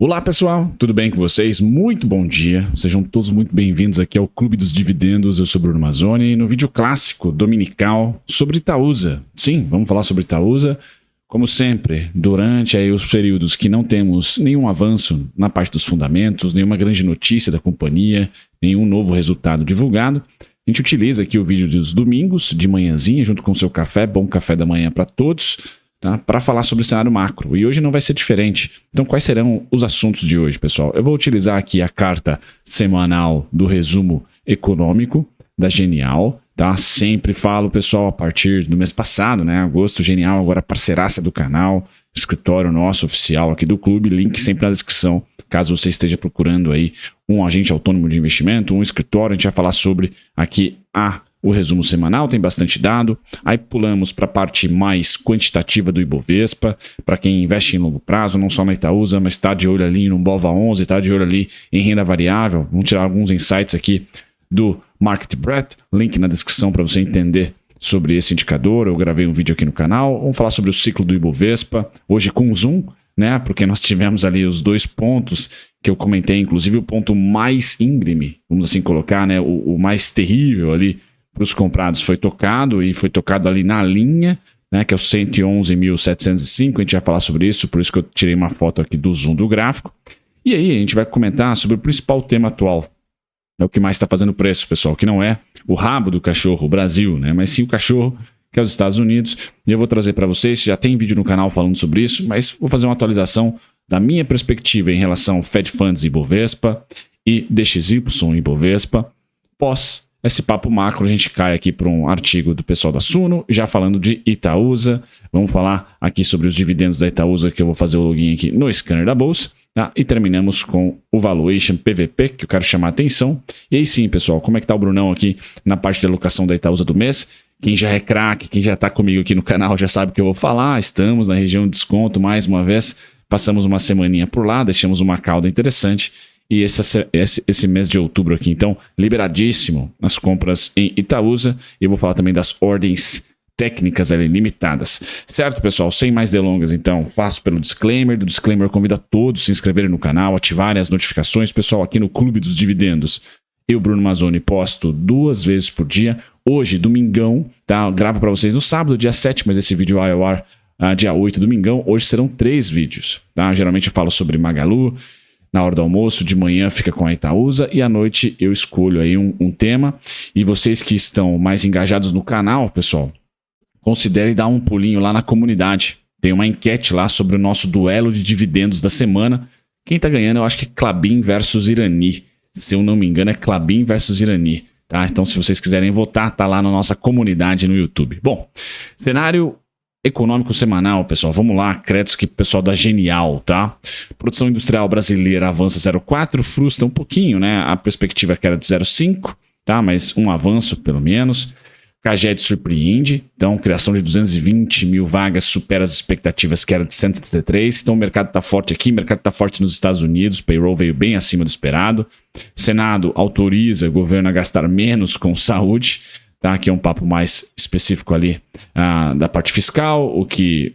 Olá pessoal, tudo bem com vocês? Muito bom dia, sejam todos muito bem-vindos aqui ao Clube dos Dividendos. Eu sou Bruno Mazzoni e no vídeo clássico dominical sobre Itaúsa. Sim, vamos falar sobre Itaúsa. Como sempre, durante os períodos que não temos nenhum avanço na parte dos fundamentos, nenhuma grande notícia da companhia, nenhum novo resultado divulgado, a gente utiliza aqui o vídeo dos domingos de manhãzinha junto com o seu café, bom café da manhã para todos. Tá? Para falar sobre o cenário macro. E hoje não vai ser diferente. Então, quais serão os assuntos de hoje, pessoal? Eu vou utilizar aqui a carta semanal do resumo econômico da Genial. Tá? Sempre falo, pessoal, a partir do mês passado, né? Agosto, Genial, agora parceiraça do canal, escritório nosso oficial aqui do clube, link sempre na descrição, caso você esteja procurando aí um agente autônomo de investimento, um escritório. A gente vai falar sobre aqui o resumo semanal, tem bastante dado. Aí pulamos para a parte mais quantitativa do Ibovespa, para quem investe em longo prazo, não só na Itaúsa, mas está de olho ali no BOVA11, está de olho ali em renda variável. Vamos tirar alguns insights aqui do Market Breadth, link na descrição para você entender sobre esse indicador. Eu gravei um vídeo aqui no canal. Vamos falar sobre o ciclo do Ibovespa, hoje com zoom, né? Porque nós tivemos ali os dois pontos que eu comentei, inclusive o ponto mais íngreme, vamos assim colocar, né? O mais terrível ali para os comprados foi tocado, e foi tocado ali na linha, né, que é o 111.705, a gente vai falar sobre isso, por isso que eu tirei uma foto aqui do zoom do gráfico. E aí a gente vai comentar sobre o principal tema atual, é o que mais está fazendo preço, pessoal, que não é o rabo do cachorro, o Brasil, né, mas sim o cachorro, que é os Estados Unidos. E eu vou trazer para vocês, já tem vídeo no canal falando sobre isso, mas vou fazer uma atualização da minha perspectiva em relação ao Fed Funds Ibovespa e DXY Ibovespa, pós esse papo macro. A gente cai aqui para um artigo do pessoal da Suno, já falando de Itaúsa. Vamos falar aqui sobre os dividendos da Itaúsa, que eu vou fazer o login aqui no scanner da bolsa. Tá? E terminamos com o Valuation PVP, que eu quero chamar a atenção. E aí sim, pessoal, como é que tá o Brunão aqui na parte de alocação da Itaúsa do mês? Quem já é craque, quem já está comigo aqui no canal já sabe o que eu vou falar. Estamos na região de desconto mais uma vez. Passamos uma semaninha por lá, deixamos uma cauda interessante. E esse mês de outubro aqui, então, liberadíssimo as compras em Itaúsa. E eu vou falar também das ordens técnicas ali, limitadas. Certo, pessoal? Sem mais delongas, então, faço pelo disclaimer. Do disclaimer, eu convido a todos a se inscreverem no canal, ativarem as notificações. Pessoal, aqui no Clube dos Dividendos, eu, Bruno Mazzoni, posto 2 vezes por dia. Hoje, domingão, tá? Eu gravo para vocês no sábado, dia 7, mas esse vídeo vai ao ar dia 8, domingão. Hoje serão 3 vídeos, tá? Geralmente eu falo sobre Magalu. Na hora do almoço, de manhã fica com a Itaúsa e à noite eu escolho aí um tema. E vocês que estão mais engajados no canal, pessoal, considerem dar um pulinho lá na comunidade. Tem uma enquete lá sobre o nosso duelo de dividendos da semana. Quem tá ganhando, eu acho que é Klabin versus Irani. Se eu não me engano, é Klabin versus Irani. Tá? Então, se vocês quiserem votar, tá lá na nossa comunidade no YouTube. Bom, cenário econômico semanal, pessoal, vamos lá, créditos que o pessoal da Genial, tá? Produção industrial brasileira avança 0,4, frustra um pouquinho, né? A perspectiva que era de 0,5, tá? Mas um avanço, pelo menos. CAGED surpreende, então criação de 220 mil vagas supera as expectativas que era de 173, então o mercado está forte aqui, o mercado está forte nos Estados Unidos, payroll veio bem acima do esperado. Senado autoriza o governo a gastar menos com saúde, tá? Aqui é um papo mais específico ali da parte fiscal, o que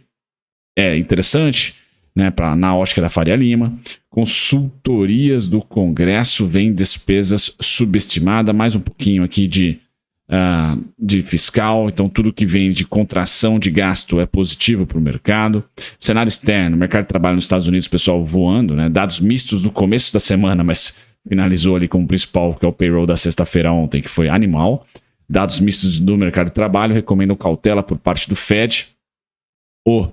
é interessante, né, na ótica da Faria Lima. Consultorias do Congresso vem despesas subestimadas, mais um pouquinho aqui de fiscal, então tudo que vem de contração de gasto é positivo para o mercado. Cenário externo, mercado de trabalho nos Estados Unidos, pessoal voando, né, dados mistos no começo da semana, mas finalizou ali com o principal, que é o payroll da sexta-feira ontem, que foi animal. Dados mistos do mercado de trabalho recomendam cautela por parte do Fed. O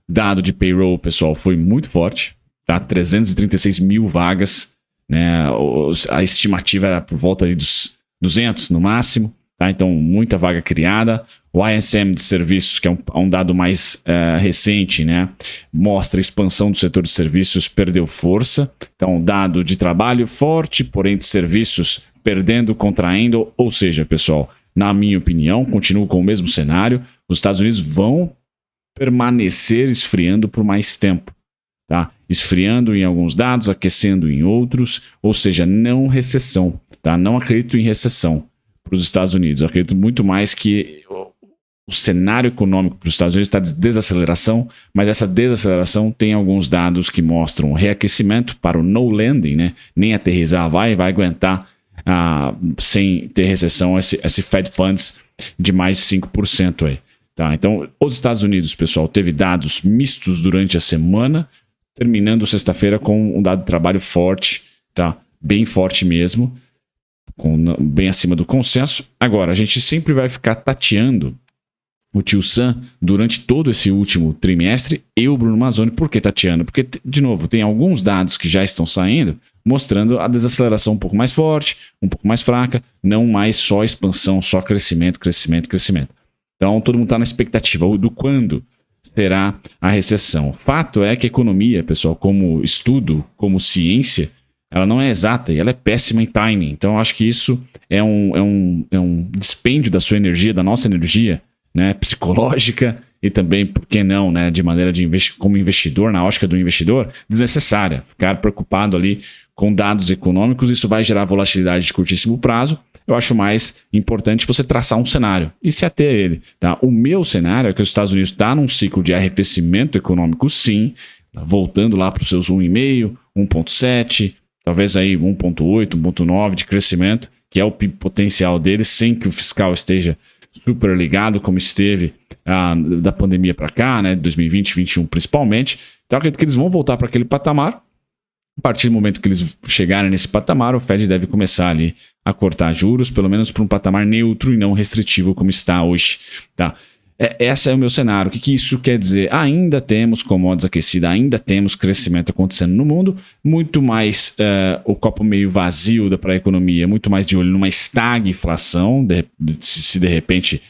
dado de payroll, pessoal, foi muito forte, tá? 336 mil vagas, né? A estimativa era por volta ali dos 200 no máximo, tá? Então muita vaga criada. O ISM de serviços, que é um dado mais recente, né? Mostra a expansão do setor de serviços perdeu força. Então dado de trabalho forte, porém de serviços perdendo, contraindo, ou seja, pessoal, na minha opinião, continuo com o mesmo cenário. Os Estados Unidos vão permanecer esfriando por mais tempo, tá? Esfriando em alguns dados, aquecendo em outros, ou seja, não recessão, tá? Não acredito em recessão para os Estados Unidos. Eu acredito muito mais que o cenário econômico para os Estados Unidos está de desaceleração, mas essa desaceleração tem alguns dados que mostram reaquecimento para o no landing, né? Nem aterrissar vai aguentar sem ter recessão esse Fed Funds de mais de 5% aí. Tá? Então, os Estados Unidos, pessoal, teve dados mistos durante a semana, terminando sexta-feira com um dado de trabalho forte, tá? Bem forte mesmo, bem acima do consenso. Agora, a gente sempre vai ficar tateando o tio Sam durante todo esse último trimestre e o Bruno Mazzoni. Por que tateando? Porque, de novo, tem alguns dados que já estão saindo mostrando a desaceleração um pouco mais forte, um pouco mais fraca, não mais só expansão, só crescimento. Então, todo mundo está na expectativa do quando será a recessão. Fato é que a economia, pessoal, como estudo, como ciência, ela não é exata e ela é péssima em timing. Então, eu acho que isso é um dispêndio da sua energia, da nossa energia, né, psicológica e também, por que não, né, de maneira de como investidor, na ótica do investidor, desnecessária. Ficar preocupado ali com dados econômicos, isso vai gerar volatilidade de curtíssimo prazo. Eu acho mais importante você traçar um cenário e se ater a ele. Tá? O meu cenário é que os Estados Unidos está num ciclo de arrefecimento econômico, sim, voltando lá para os seus 1,5, 1,7, talvez aí 1,8, 1,9 de crescimento, que é o PIB potencial deles, sem que o fiscal esteja super ligado, como esteve da pandemia para cá, né, 2020, 2021 principalmente. Então, eu acredito que eles vão voltar para aquele patamar. A partir do momento que eles chegarem nesse patamar, o Fed deve começar ali a cortar juros, pelo menos para um patamar neutro e não restritivo como está hoje. Tá? Esse é o meu cenário. O que isso quer dizer? Ainda temos commodities aquecidas, ainda temos crescimento acontecendo no mundo, muito mais o copo meio vazio para a economia, muito mais de olho numa estagflação, se de repente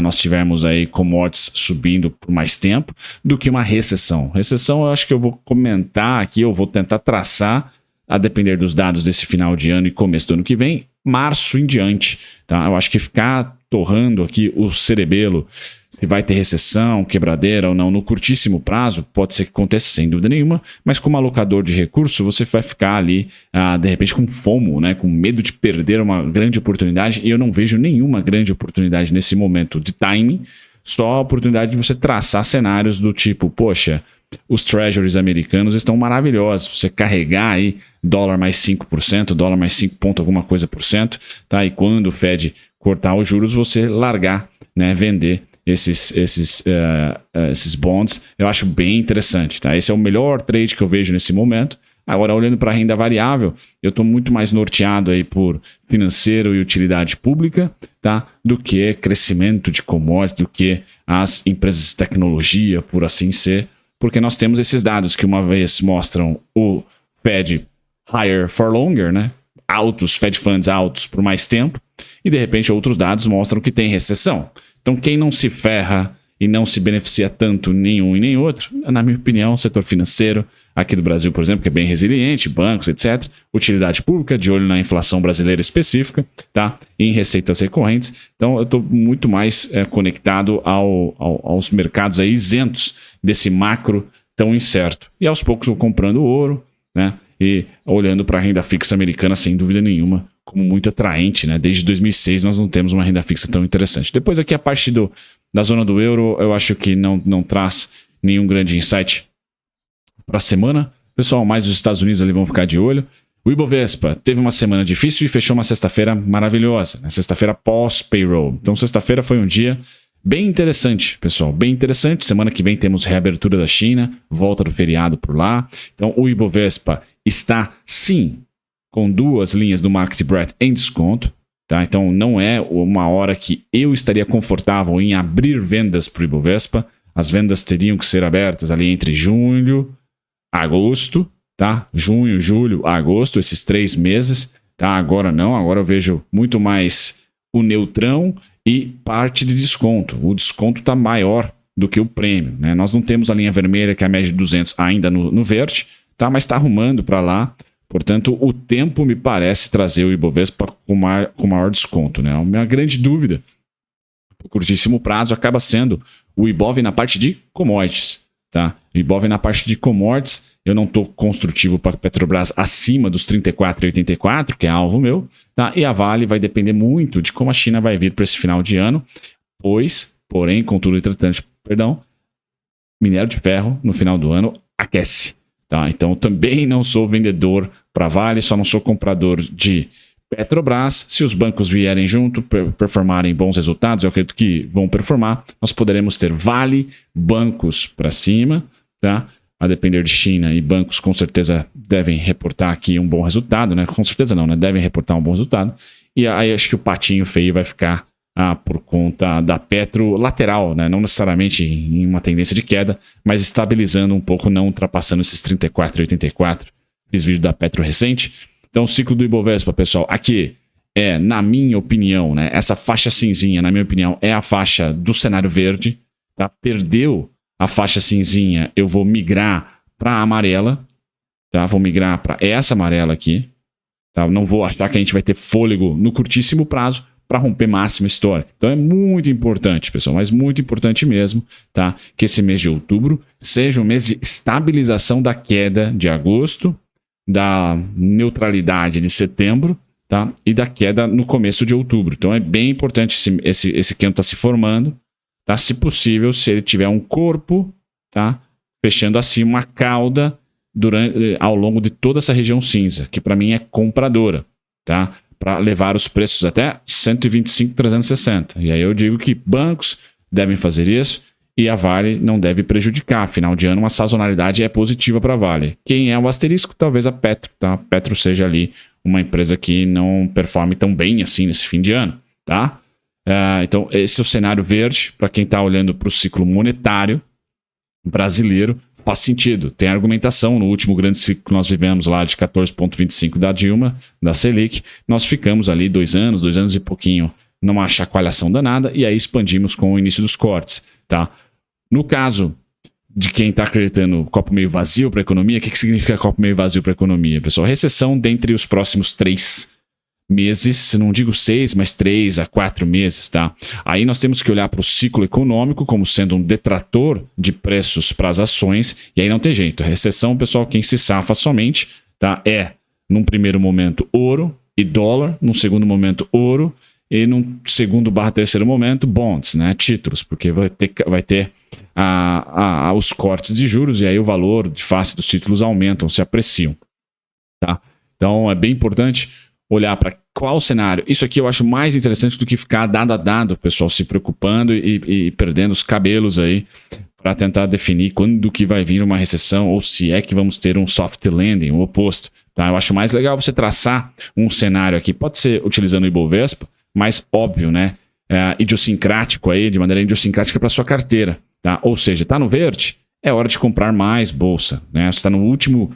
nós tivermos aí commodities subindo por mais tempo, do que uma recessão. Recessão eu acho que eu vou comentar aqui, eu vou tentar traçar, a depender dos dados desse final de ano e começo do ano que vem, março em diante. Tá? Eu acho que ficar torrando aqui o cerebelo, se vai ter recessão, quebradeira ou não, no curtíssimo prazo, pode ser que aconteça sem dúvida nenhuma, mas como alocador de recurso, você vai ficar ali, de repente, com FOMO, né, com medo de perder uma grande oportunidade, e eu não vejo nenhuma grande oportunidade nesse momento de timing, só a oportunidade de você traçar cenários do tipo, poxa, os treasuries americanos estão maravilhosos, você carregar aí dólar mais 5%, dólar mais 5 ponto alguma coisa por cento, tá? E quando o Fed cortar os juros, você largar, né, vender esses bonds, eu acho bem interessante. Tá? Esse é o melhor trade que eu vejo nesse momento. Agora, olhando para a renda variável, eu estou muito mais norteado aí por financeiro e utilidade pública, tá? Do que crescimento de commodities, do que as empresas de tecnologia, por assim ser, porque nós temos esses dados que uma vez mostram o Fed higher for longer, né? Altos, Fed Funds altos por mais tempo, e de repente outros dados mostram que tem recessão. Então, quem não se ferra e não se beneficia tanto nenhum e nem outro, na minha opinião, o setor financeiro aqui do Brasil, por exemplo, que é bem resiliente, bancos, etc. Utilidade pública, de olho na inflação brasileira específica, tá? E em receitas recorrentes. Então, eu estou muito mais conectado aos mercados aí isentos desse macro tão incerto. E aos poucos vou comprando ouro, né? E olhando para a renda fixa americana, sem dúvida nenhuma, como muito atraente, né? Desde 2006 nós não temos uma renda fixa tão interessante. Depois aqui a parte da zona do euro, eu acho que não traz nenhum grande insight para a semana. Pessoal, mais os Estados Unidos ali vão ficar de olho. O Ibovespa teve uma semana difícil e fechou uma sexta-feira maravilhosa, né? Sexta-feira pós-payroll. Então sexta-feira foi um dia bem interessante, pessoal, bem interessante. Semana que vem temos reabertura da China, volta do feriado por lá. Então o Ibovespa está, sim, com duas linhas do Market Breadth em desconto. Tá? Então não é uma hora que eu estaria confortável em abrir vendas para o Ibovespa. As vendas teriam que ser abertas ali entre junho, agosto, tá? Junho, julho, agosto, esses 3 meses. Tá? Agora não, agora eu vejo muito mais o neutrão e parte de desconto. O desconto está maior do que o prêmio. Né? Nós não temos a linha vermelha, que é a média de 200 ainda no verde, tá? Mas está arrumando para lá. Portanto, o tempo me parece trazer o Ibovespa com maior desconto. Né? A minha grande dúvida, por curtíssimo prazo, acaba sendo o Ibov na parte de commodities. Tá? O Ibov na parte de commodities, eu não estou construtivo para a Petrobras acima dos 34,84, que é alvo meu. Tá? E a Vale vai depender muito de como a China vai vir para esse final de ano, pois Porém, contudo, entretanto, minério de ferro no final do ano aquece. Tá? Então, também não sou vendedor para Vale, só não sou comprador de Petrobras. Se os bancos vierem junto, performarem bons resultados, eu acredito que vão performar, nós poderemos ter Vale, bancos para cima, tá? A depender de China, e bancos com certeza devem reportar aqui um bom resultado, né? Com certeza não, né? Devem reportar um bom resultado. E aí acho que o patinho feio vai ficar por conta da Petro lateral, né? Não necessariamente em uma tendência de queda, mas estabilizando um pouco, não ultrapassando esses 34,84. Fiz vídeo da Petro recente. Então, o ciclo do Ibovespa, pessoal, aqui é, na minha opinião, né? Essa faixa cinzinha, na minha opinião, é a faixa do cenário verde, tá? Perdeu a faixa cinzinha, eu vou migrar para a amarela, tá? Vou migrar para essa amarela aqui, tá? Não vou achar que a gente vai ter fôlego no curtíssimo prazo para romper máxima histórica. Então é muito importante, pessoal, mas muito importante mesmo, tá? Que esse mês de outubro seja um mês de estabilização da queda de agosto, da neutralidade de setembro, tá? E da queda no começo de outubro. Então é bem importante esse candle tá se formando. Tá? Se possível, se ele tiver um corpo, tá? Fechando assim uma cauda ao longo de toda essa região cinza, que para mim é compradora, tá? Para levar os preços até 125,360. E aí eu digo que bancos devem fazer isso e a Vale não deve prejudicar. Final de ano, uma sazonalidade é positiva para a Vale. Quem é o asterisco? Talvez a Petro, tá? A Petro seja ali uma empresa que não performe tão bem assim nesse fim de ano, tá? Então, esse é o cenário verde. Para quem está olhando para o ciclo monetário brasileiro, faz sentido. Tem argumentação. No último grande ciclo que nós vivemos lá de 14,25 da Dilma, da Selic, nós ficamos ali 2 anos e pouquinho numa chacoalhação danada e aí expandimos com o início dos cortes. Tá? No caso de quem está acreditando copo meio vazio para a economia, o que significa copo meio vazio para a economia, pessoal? Recessão dentre os próximos 3 meses, não digo 6, mas 3 a 4 meses, tá? Aí nós temos que olhar para o ciclo econômico como sendo um detrator de preços para as ações, e aí não tem jeito. Recessão, pessoal, quem se safa somente, tá? Num primeiro momento, ouro e dólar, num segundo momento, ouro, e num segundo/terceiro momento, bonds, né? Títulos, porque vai ter os cortes de juros, e aí o valor de face dos títulos aumentam, se apreciam, tá? Então é bem importante olhar para qual cenário. Isso aqui eu acho mais interessante do que ficar dado a dado, o pessoal se preocupando e perdendo os cabelos aí para tentar definir quando que vai vir uma recessão ou se é que vamos ter um soft landing, o oposto. Tá? Eu acho mais legal você traçar um cenário aqui, pode ser utilizando o Ibovespa, mas óbvio, né? Idiosincrático aí, de maneira idiosincrática para sua carteira. Tá? Ou seja, está no verde, é hora de comprar mais bolsa, né? Você está no último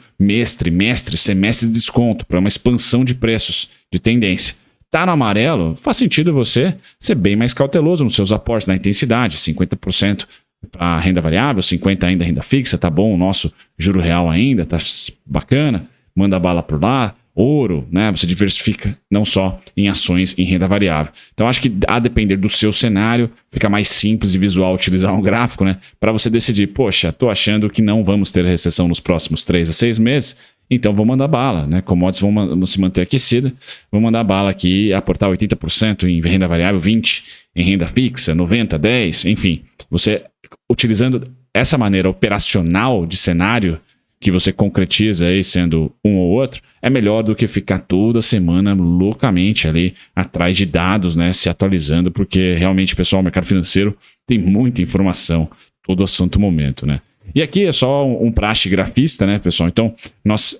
semestre de desconto para uma expansão de preços, de tendência. Está no amarelo, faz sentido você ser bem mais cauteloso nos seus aportes, na intensidade, 50% para renda variável, 50% ainda renda fixa, tá bom, o nosso juro real ainda, tá bacana, manda bala por lá, ouro, né? Você diversifica não só em ações, em renda variável. Então, acho que a depender do seu cenário, fica mais simples e visual utilizar um gráfico, né? Para você decidir, poxa, tô achando que não vamos ter recessão nos próximos 3 a 6 meses, então vou mandar bala, né? Commodities vão se manter aquecidas, vou mandar bala aqui, aportar 80% em renda variável, 20% em renda fixa, 90%, 10%, enfim. Você, utilizando essa maneira operacional de cenário, que você concretiza aí sendo um ou outro, é melhor do que ficar toda semana loucamente ali atrás de dados, né, se atualizando, porque realmente, pessoal, o mercado financeiro tem muita informação todo assunto momento, né? E aqui é só um praxe grafista, né, pessoal? Então, nós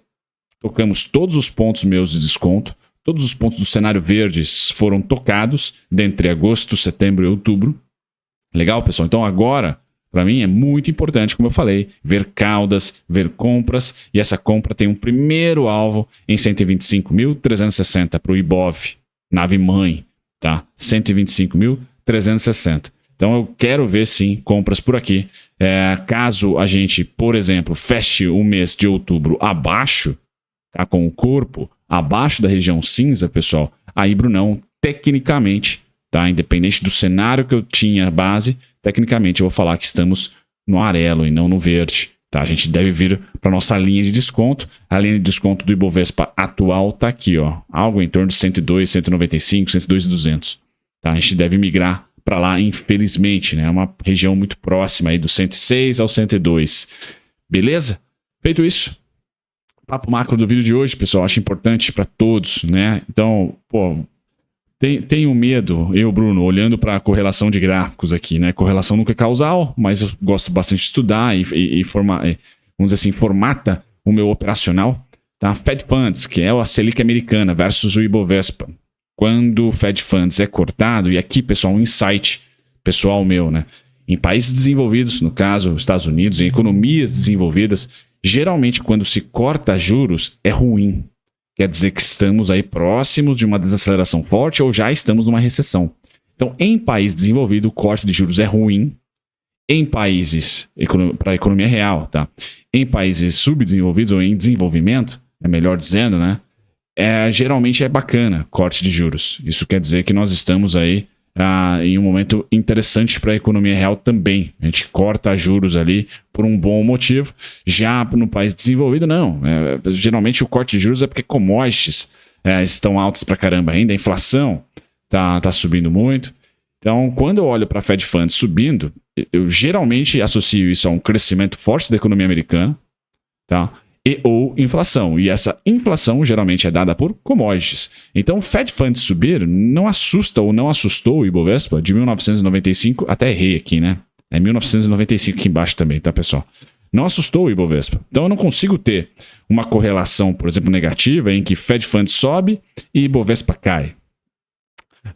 tocamos todos os pontos meus de desconto, todos os pontos do cenário verde foram tocados dentre agosto, setembro e outubro. Legal, pessoal? Então, agora, para mim é muito importante, como eu falei, ver caudas, ver compras, e essa compra tem um primeiro alvo em 125.360 para o IBOV, nave mãe, tá? 125.360. Então eu quero ver sim compras por aqui. Caso a gente, por exemplo, feche o mês de outubro abaixo, tá? Com o corpo abaixo da região cinza, pessoal, aí, Brunão, tecnicamente, tá? Independente do cenário que eu tinha base, tecnicamente eu vou falar que estamos no amarelo e não no verde. Tá? A gente deve vir para a nossa linha de desconto. A linha de desconto do Ibovespa atual está aqui, ó, algo em torno de 102, 195, 102,200. Tá? A gente deve migrar para lá, infelizmente, né? É uma região muito próxima aí do 106 ao 102. Beleza? Feito isso, papo macro do vídeo de hoje, pessoal, acho importante para todos, né? Então, pô, tenho medo, eu, Bruno, olhando para a correlação de gráficos aqui, né? Correlação nunca é causal, mas eu gosto bastante de estudar e vamos dizer assim, formata o meu operacional. Tá? Fed Funds, que é a Selic americana versus o Ibovespa. Quando o Fed Funds é cortado, e aqui, pessoal, um insight pessoal meu, né? Em países desenvolvidos, no caso, Estados Unidos, em economias desenvolvidas, geralmente quando se corta juros é ruim. Quer dizer que estamos aí próximos de uma desaceleração forte ou já estamos numa recessão. Então, em país desenvolvido, o corte de juros é ruim. Em países, para a economia real, tá? Em países subdesenvolvidos ou em desenvolvimento, é melhor dizendo, né? Geralmente é bacana corte de juros. Isso quer dizer que nós estamos aí em um momento interessante para a economia real também. A gente corta juros ali por um bom motivo. Já no país desenvolvido, não. Geralmente o corte de juros é porque commodities estão altas pra caramba ainda. A inflação tá subindo muito. Então, quando eu olho para a Fed Funds subindo, eu geralmente associo isso a um crescimento forte da economia americana, tá? Ou inflação. E essa inflação geralmente é dada por commodities. Então, o Fed Funds subir não assusta ou não assustou o Ibovespa de 1995, até errei aqui, né? É 1995 aqui embaixo também, tá, pessoal? Não assustou o Ibovespa. Então, eu não consigo ter uma correlação, por exemplo, negativa em que Fed Funds sobe e Ibovespa cai.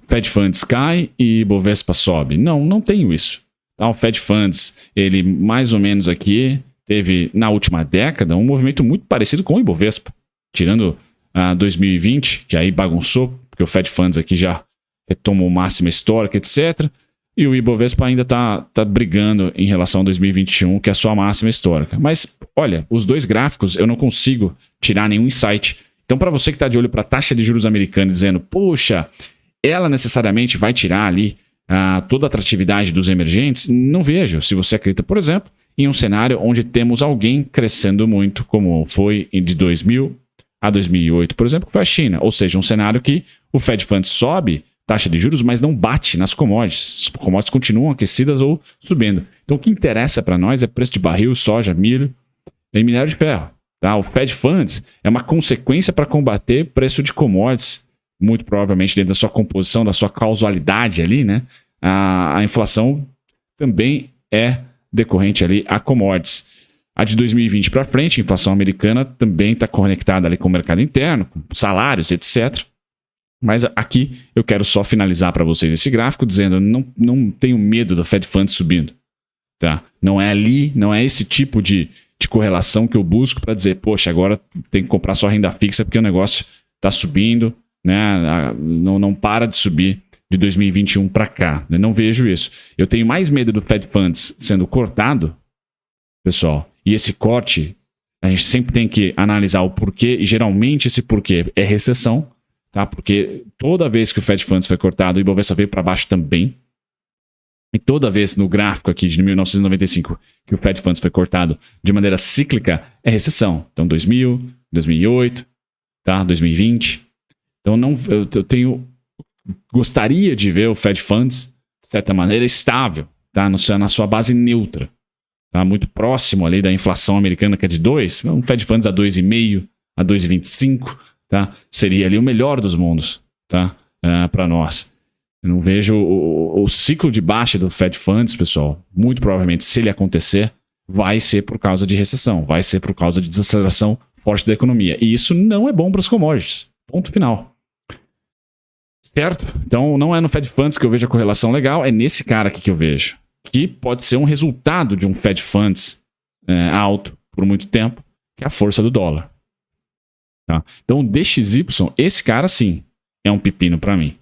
Fed Funds cai e Ibovespa sobe. Não tenho isso. Tá? O Fed Funds, ele mais ou menos aqui teve, na última década, um movimento muito parecido com o Ibovespa. Tirando 2020, que aí bagunçou, porque o Fed Funds aqui já retomou máxima histórica, etc. E o Ibovespa ainda tá brigando em relação a 2021, que é a sua máxima histórica. Mas, olha, os dois gráficos eu não consigo tirar nenhum insight. Então, para você que está de olho para a taxa de juros americana, dizendo, poxa, ela necessariamente vai tirar ali toda a atratividade dos emergentes, não vejo. Se você acredita, por exemplo, em um cenário onde temos alguém crescendo muito, como foi de 2000 a 2008, por exemplo, que foi a China. Ou seja, um cenário que o Fed Funds sobe taxa de juros, mas não bate nas commodities. As commodities continuam aquecidas ou subindo. Então, o que interessa para nós é preço de barril, soja, milho e minério de ferro. Tá? O Fed Funds é uma consequência para combater preço de commodities, muito provavelmente dentro da sua composição, da sua causalidade ali, né? A inflação também é decorrente ali a commodities. A de 2020 para frente, a inflação americana também está conectada ali com o mercado interno, com salários, etc. Mas aqui eu quero só finalizar para vocês esse gráfico dizendo não tenho medo da Fed Funds subindo. Tá? Não é ali, não é esse tipo de correlação que eu busco para dizer, poxa, agora tem que comprar só renda fixa porque o negócio está subindo, né? Não para de subir de 2021 para cá. Eu não vejo isso. Eu tenho mais medo do Fed Funds sendo cortado, pessoal, e esse corte, a gente sempre tem que analisar o porquê, e geralmente esse porquê é recessão, tá? Porque toda vez que o Fed Funds foi cortado, o Ibovespa veio para baixo também. E toda vez no gráfico aqui de 1995 que o Fed Funds foi cortado de maneira cíclica, é recessão. Então 2000, 2008, tá? 2020. Então eu gostaria de ver o Fed Funds, de certa maneira, estável, tá? Na sua base neutra. Tá? Muito próximo ali da inflação americana, que é de 2, um Fed Funds a 2,5, a 2,25, tá? Seria ali o melhor dos mundos, tá? Para nós. Eu não vejo o ciclo de baixa do Fed Funds, pessoal, muito provavelmente, se ele acontecer, vai ser por causa de recessão, vai ser por causa de desaceleração forte da economia. E isso não é bom para as commodities. Ponto final. Certo? Então, não é no Fed Funds que eu vejo a correlação legal, é nesse cara aqui que eu vejo. Que pode ser um resultado de um Fed Funds alto por muito tempo, que é a força do dólar. Tá? Então, o DXY, esse cara sim, é um pepino para mim.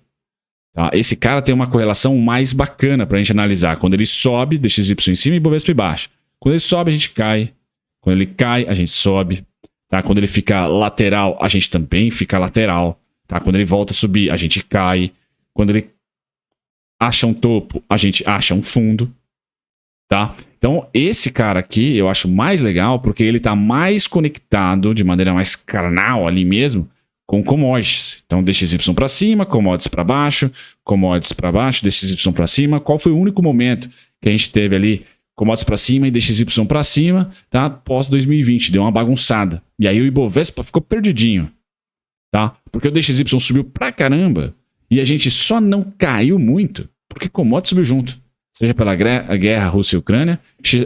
Tá? Esse cara tem uma correlação mais bacana para a gente analisar. Quando ele sobe, DXY em cima e Ibovespa embaixo. Quando ele sobe, a gente cai. Quando ele cai, a gente sobe. Tá? Quando ele fica lateral, a gente também fica lateral. Tá? Quando ele volta a subir, a gente cai. Quando ele acha um topo, a gente acha um fundo. Tá? Então, esse cara aqui eu acho mais legal porque ele está mais conectado de maneira mais carnal ali mesmo com commodities. Então, DXY para cima, commodities para baixo, DXY para cima. Qual foi o único momento que a gente teve ali commodities para cima e DXY para cima, tá? Pós 2020, deu uma bagunçada. E aí o Ibovespa ficou perdidinho, tá? Porque o DXY subiu pra caramba e a gente só não caiu muito porque commodities subiu junto. Seja pela guerra Rússia e Ucrânia,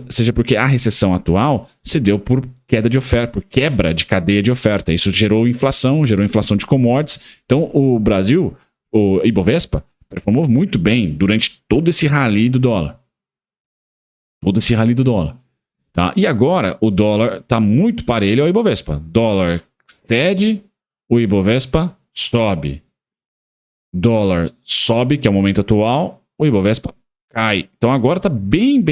seja porque a recessão atual se deu por queda de oferta, por quebra de cadeia de oferta. Isso gerou inflação de commodities. Então o Brasil, o Ibovespa, performou muito bem durante todo esse rally do dólar. Tá? E agora o dólar está muito parelho ao Ibovespa. Dólar cede, o Ibovespa sobe. Dólar sobe, que é o momento atual, o Ibovespa cai. Então agora está bem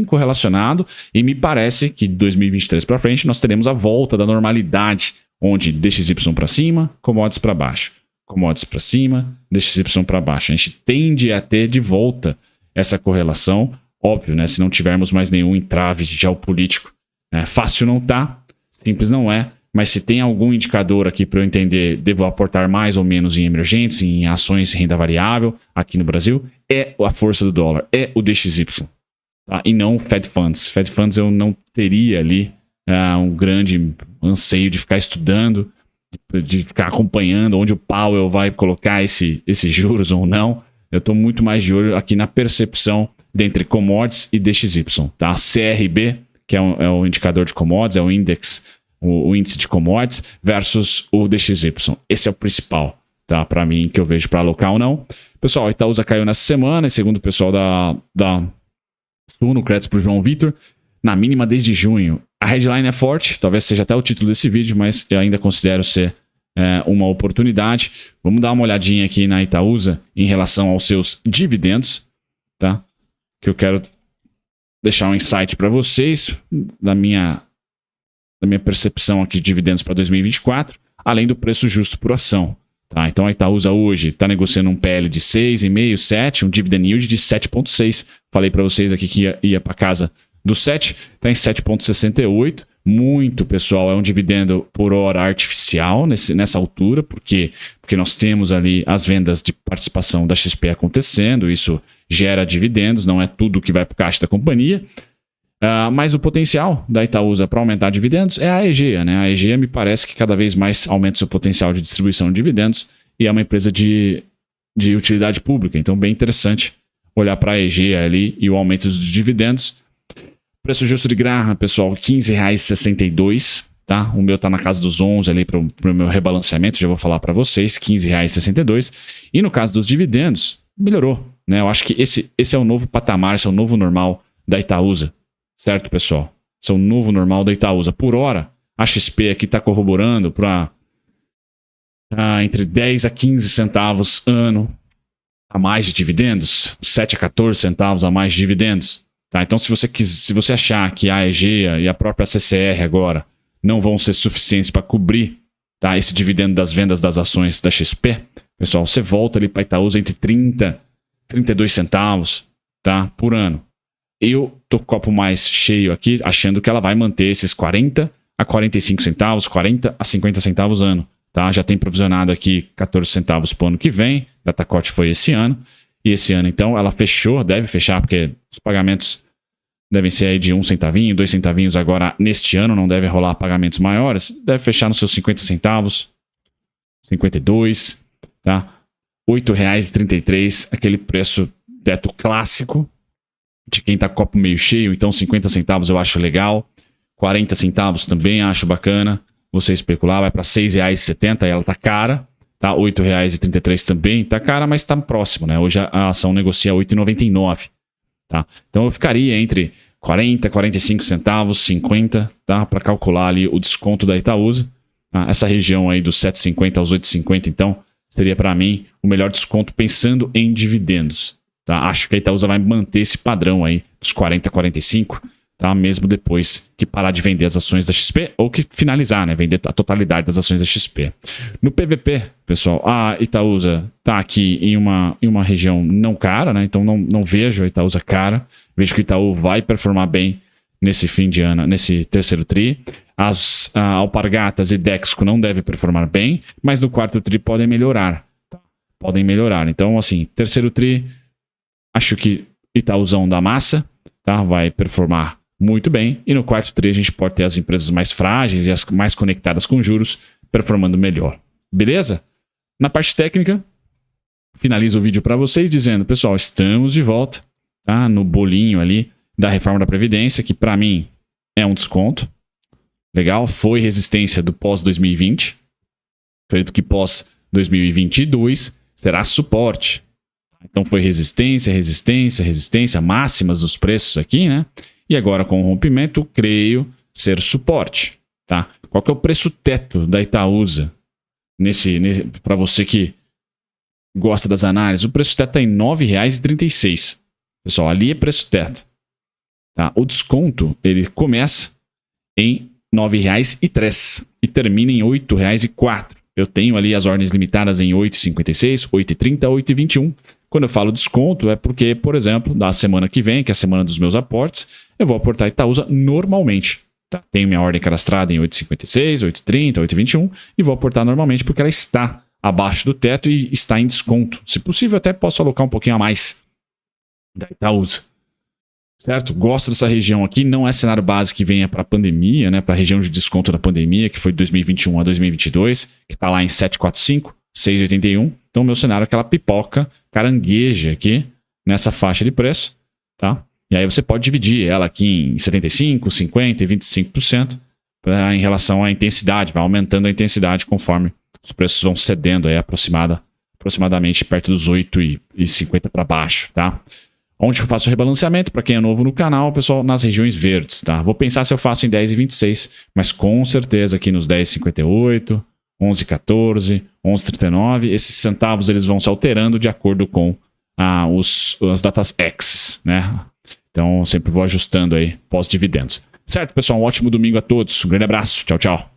correlacionado e me parece que de 2023 para frente nós teremos a volta da normalidade, onde DXY para cima, commodities para baixo. Commodities para cima, DXY para baixo. A gente tende a ter de volta essa correlação. Óbvio, né? Se não tivermos mais nenhum entrave geopolítico, fácil não tá, simples não é, mas se tem algum indicador aqui para eu entender, devo aportar mais ou menos em emergentes, em ações de renda variável aqui no Brasil, é a força do dólar, é o DXY, tá? E não o Fed Funds. Fed Funds eu não teria ali um grande anseio de ficar estudando, de ficar acompanhando onde o Powell vai colocar esses juros ou não. Eu estou muito mais de olho aqui na percepção dentre commodities e DXY, tá? CRB, que é o indicador de commodities, é o índice de commodities, versus o DXY. Esse é o principal, tá? Para mim, que eu vejo para alocar ou não. Pessoal, a Itaúsa caiu nessa semana, e segundo o pessoal da Suno, créditos para o João Vitor, na mínima desde junho. A headline é forte, talvez seja até o título desse vídeo, mas eu ainda considero ser uma oportunidade. Vamos dar uma olhadinha aqui na Itaúsa em relação aos seus dividendos, tá? Que eu quero deixar um insight para vocês da minha percepção aqui de dividendos para 2024, além do preço justo por ação. Tá? Então a Itaúsa hoje está negociando um PL de 6,5, 7, um dividend yield de 7,6. Falei para vocês aqui que ia para casa do 7, está em 7,68. Muito, pessoal, é um dividendo por hora artificial nessa altura, porque nós temos ali as vendas de participação da XP acontecendo, isso gera dividendos, não é tudo que vai para o caixa da companhia, mas o potencial da Itaúsa para aumentar dividendos é a Egea, né? A Egea me parece que cada vez mais aumenta seu potencial de distribuição de dividendos e é uma empresa de utilidade pública, então bem interessante olhar para a Egea ali e o aumento dos dividendos. Preço justo de Graham, pessoal, R$ 15,62, tá? O meu está na casa dos 11 ali para o meu rebalanceamento, já vou falar para vocês, R$ 15,62. E no caso dos dividendos, melhorou, né? Eu acho que esse é o novo patamar, esse é o novo normal da Itaúsa, certo, pessoal? Esse é o novo normal da Itaúsa. Por hora, a XP aqui está corroborando para entre 10 a 15 centavos ano a mais de dividendos, 7 a 14 centavos a mais de dividendos. Tá, então, se você achar que a Egea e a própria CCR agora não vão ser suficientes para cobrir, tá, esse dividendo das vendas das ações da XP, pessoal, você volta ali para Itaúsa entre 30 e 32 centavos, tá, por ano. Eu tô com o copo mais cheio aqui, achando que ela vai manter esses 40 a 45 centavos, 40 a 50 centavos ano. Tá? Já tem provisionado aqui 14 centavos para o ano que vem, datacorte foi esse ano. E esse ano, então, ela fechou, deve fechar, porque os pagamentos devem ser aí de 1 centavinho, 2 centavinhos agora neste ano, não deve rolar pagamentos maiores. Deve fechar nos seus 50 centavos, 52, tá? R$ 8,33, aquele preço teto clássico de quem tá com copo meio cheio, então 50 centavos eu acho legal, 40 centavos também acho bacana. Você especular, vai para R$ 6,70 e ela tá cara. Tá, R$ 8,33 também, tá cara, mas tá próximo, né? Hoje a ação negocia R$ 8,99, tá? Então eu ficaria entre 40, 45 centavos, 50, tá? Para calcular ali o desconto da Itaúsa. Tá? Essa região aí dos 7,50 aos 8,50, então, seria para mim o melhor desconto pensando em dividendos, tá? Acho que a Itaúsa vai manter esse padrão aí dos 40, 45, tá? Mesmo depois que parar de vender as ações da XP ou que finalizar, né? Vender a totalidade das ações da XP. No PVP, pessoal, a Itaúsa está aqui em uma região não cara, né? Então não vejo a Itaúsa cara. Vejo que o Itaú vai performar bem nesse fim de ano, nesse terceiro tri. As Alpargatas e Dexco não devem performar bem, mas no quarto tri podem melhorar. Podem melhorar. Então, assim, terceiro tri, acho que Itaúzão da massa, tá? Vai performar muito bem. E no quarto tri a gente pode ter as empresas mais frágeis e as mais conectadas com juros performando melhor. Beleza? Na parte técnica, finalizo o vídeo para vocês dizendo, pessoal, estamos de volta, tá? No bolinho ali da reforma da Previdência, que para mim é um desconto. Legal? Foi resistência do pós-2020. Acredito que pós-2022 será suporte. Então foi resistência, resistência, resistência, máximas dos preços aqui, né? E agora com o rompimento, creio ser suporte, tá? Qual que é o preço teto da Itaúsa? Para você que gosta das análises, o preço teto está em R$ 9,36. Pessoal, ali é preço teto. Tá? O desconto, ele começa em R$ 9,03 e termina em R$ 8,04. Eu tenho ali as ordens limitadas em 8,56, 8,30, 8,21. Quando eu falo desconto, é porque, por exemplo, da semana que vem, que é a semana dos meus aportes, eu vou aportar Itaúsa normalmente. Tá? Tenho minha ordem cadastrada em 8,56, 8,30, 8,21 e vou aportar normalmente porque ela está abaixo do teto e está em desconto. Se possível, até posso alocar um pouquinho a mais da Itaúsa. Certo? Gosto dessa região aqui, não é cenário base que venha para a pandemia, né? Para a região de desconto da pandemia, que foi de 2021 a 2022, que está lá em 7,45, 6,81. Então, o meu cenário é aquela pipoca carangueja aqui, nessa faixa de preço, tá? E aí você pode dividir ela aqui em 75%, 50% e 25% em relação à intensidade, vai aumentando a intensidade conforme os preços vão cedendo aí aproximadamente perto dos 8,50 para baixo, tá? Onde eu faço o rebalanceamento, para quem é novo no canal, pessoal, nas regiões verdes, tá? Vou pensar se eu faço em 10,26, mas com certeza aqui nos 10,58, 11,14, 11,39, esses centavos eles vão se alterando de acordo com as datas X, né? Então, sempre vou ajustando aí pós-dividendos. Certo, pessoal? Um ótimo domingo a todos. Um grande abraço. Tchau, tchau.